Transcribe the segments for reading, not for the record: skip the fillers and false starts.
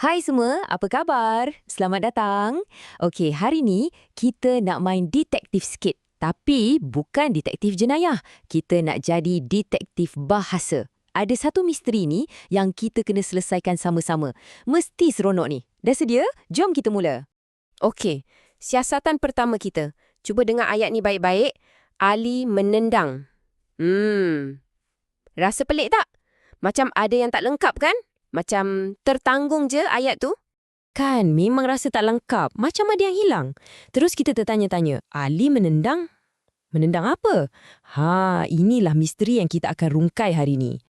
Hai semua, apa khabar? Selamat datang. Okey, hari ni kita nak main detektif sikit. Tapi bukan detektif jenayah. Kita nak jadi detektif bahasa. Ada satu misteri ni yang kita kena selesaikan sama-sama. Mesti seronok ni. Dah sedia? Jom kita mula. Okey, siasatan pertama kita. Cuba dengar ayat ni baik-baik. Ali menendang. Rasa pelik tak? Macam ada yang tak lengkap kan? Macam tertanggung je ayat tu. Kan, memang rasa tak lengkap. Macam ada yang hilang. Terus kita tertanya-tanya, Ali menendang? Menendang apa? Inilah misteri yang kita akan rungkai hari ni.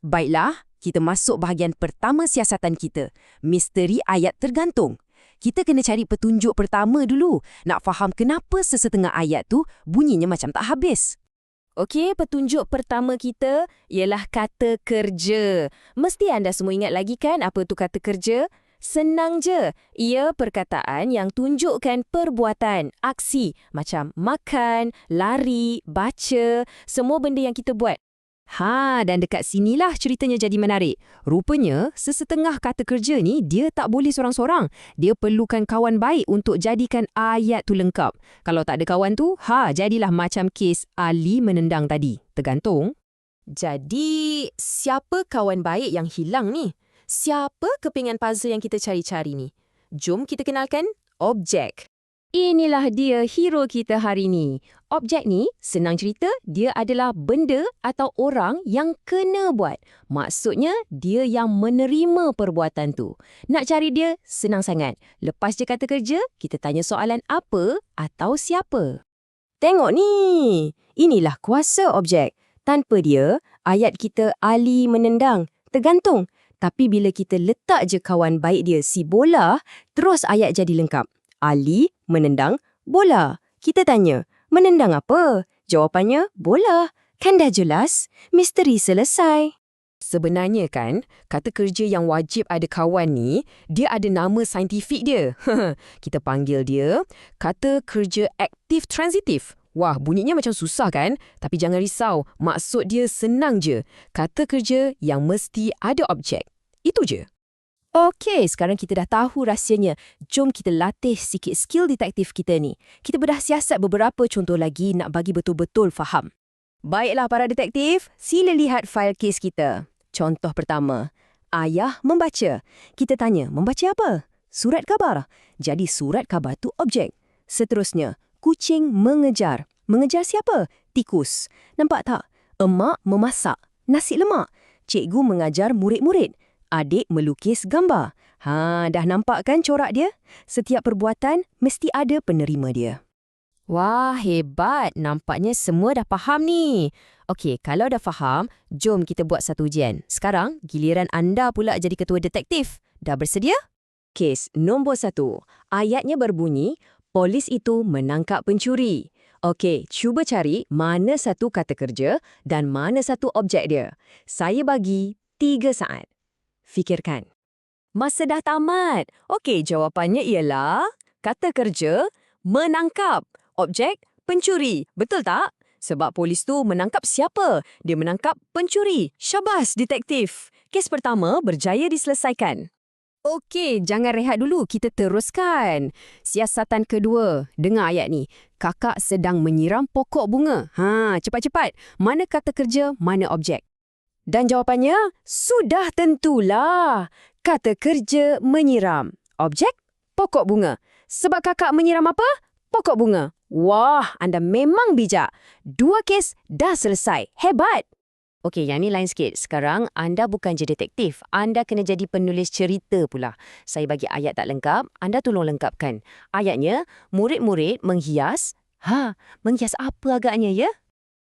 Baiklah, kita masuk bahagian pertama siasatan kita. Misteri ayat tergantung. Kita kena cari petunjuk pertama dulu. Nak faham kenapa sesetengah ayat tu bunyinya macam tak habis. Okey, petunjuk pertama kita ialah kata kerja. Mesti anda semua ingat lagi kan apa tu kata kerja? Senang je. Ia perkataan yang tunjukkan perbuatan, aksi. Macam makan, lari, baca, semua benda yang kita buat. Dan dekat sinilah ceritanya jadi menarik. Rupanya, sesetengah kata kerja ni, dia tak boleh sorang-sorang. Dia perlukan kawan baik untuk jadikan ayat tu lengkap. Kalau tak ada kawan tu, jadilah macam kes Ali menendang tadi. Tergantung. Jadi, siapa kawan baik yang hilang ni? Siapa kepingan puzzle yang kita cari-cari ni? Jom kita kenalkan objek. Inilah dia hero kita hari ni. Objek ni, senang cerita, dia adalah benda atau orang yang kena buat. Maksudnya, dia yang menerima perbuatan tu. Nak cari dia, senang sangat. Lepas je kata kerja, kita tanya soalan apa atau siapa. Tengok ni! Inilah kuasa objek. Tanpa dia, ayat kita Ali menendang. Tergantung. Tapi bila kita letak je kawan baik dia si bola, terus ayat jadi lengkap. Ali menendang bola. Kita tanya, menendang apa? Jawapannya, bola. Kan dah jelas? Misteri selesai. Sebenarnya kan, kata kerja yang wajib ada kawan ni, dia ada nama saintifik dia. Kita panggil dia kata kerja aktif transitif. Wah, bunyinya macam susah kan? Tapi jangan risau, maksud dia senang je. Kata kerja yang mesti ada objek. Itu je. Okey, sekarang kita dah tahu rahsianya. Jom kita latih sikit skill detektif kita ni. Kita bedah siasat beberapa contoh lagi nak bagi betul-betul faham. Baiklah para detektif, sila lihat fail kes kita. Contoh pertama, ayah membaca. Kita tanya, membaca apa? Surat khabar. Jadi surat khabar tu objek. Seterusnya, kucing mengejar. Mengejar siapa? Tikus. Nampak tak? Emak memasak. Nasi lemak. Cikgu mengajar murid-murid. Adik melukis gambar. Dah nampak kan corak dia? Setiap perbuatan mesti ada penerima dia. Wah, hebat. Nampaknya semua dah faham ni. Okey, kalau dah faham, jom kita buat satu ujian. Sekarang, giliran anda pula jadi ketua detektif. Dah bersedia? Kes nombor 1. Ayatnya berbunyi, polis itu menangkap pencuri. Okey, cuba cari mana satu kata kerja dan mana satu objek dia. Saya bagi 3 saat. Fikirkan. Masa dah tamat. Okey, jawapannya ialah kata kerja menangkap. Objek pencuri. Betul tak? Sebab polis tu menangkap siapa? Dia menangkap pencuri. Syabas, detektif. Kes pertama berjaya diselesaikan. Okey, jangan rehat dulu. Kita teruskan. Siasatan kedua. Dengar ayat ni. Kakak sedang menyiram pokok bunga. Cepat-cepat. Mana kata kerja, mana objek? Dan jawapannya, sudah tentulah. Kata kerja menyiram. Objek, pokok bunga. Sebab kakak menyiram apa? Pokok bunga. Wah, anda memang bijak. 2 kes dah selesai. Hebat! Okey, yang ni lain sikit. Sekarang, anda bukan je detektif. Anda kena jadi penulis cerita pula. Saya bagi ayat tak lengkap, anda tolong lengkapkan. Ayatnya, murid-murid menghias. Menghias apa agaknya ya?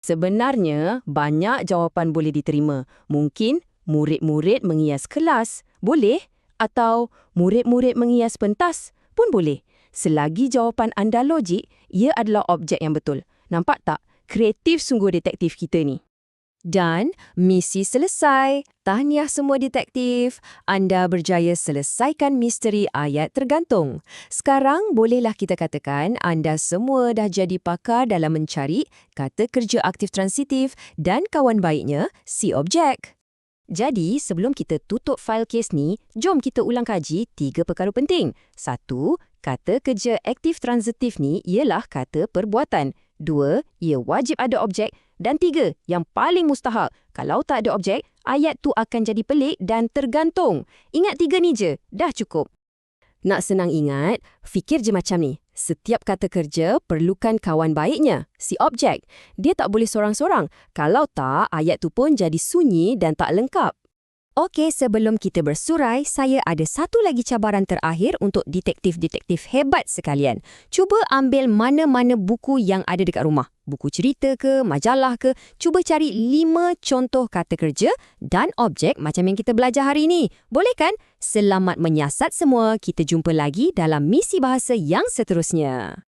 Sebenarnya, banyak jawapan boleh diterima. Mungkin, murid-murid menghias kelas. Boleh. Atau, murid-murid menghias pentas. Pun boleh. Selagi jawapan anda logik, ia adalah objek yang betul. Nampak tak? Kreatif sungguh detektif kita ni. Dan, misi selesai. Tahniah semua detektif. Anda berjaya selesaikan misteri ayat tergantung. Sekarang, bolehlah kita katakan anda semua dah jadi pakar dalam mencari kata kerja aktif transitif dan kawan baiknya, si objek. Jadi, sebelum kita tutup fail kes ni, jom kita ulang kaji 3 perkara penting. 1. Kata kerja aktif transitif ni ialah kata perbuatan. 2. Ia wajib ada objek. Dan 3. Yang paling mustahak, kalau tak ada objek, ayat tu akan jadi pelik dan tergantung. Ingat 3 ni je, dah cukup. Nak senang ingat, fikir je macam ni. Setiap kata kerja perlukan kawan baiknya, si objek. Dia tak boleh sorang-sorang. Kalau tak, ayat tu pun jadi sunyi dan tak lengkap. Okey, sebelum kita bersurai, saya ada satu lagi cabaran terakhir untuk detektif-detektif hebat sekalian. Cuba ambil mana-mana buku yang ada dekat rumah. Buku cerita ke, majalah ke. Cuba cari 5 contoh kata kerja dan objek macam yang kita belajar hari ini. Boleh kan? Selamat menyiasat semua. Kita jumpa lagi dalam misi bahasa yang seterusnya.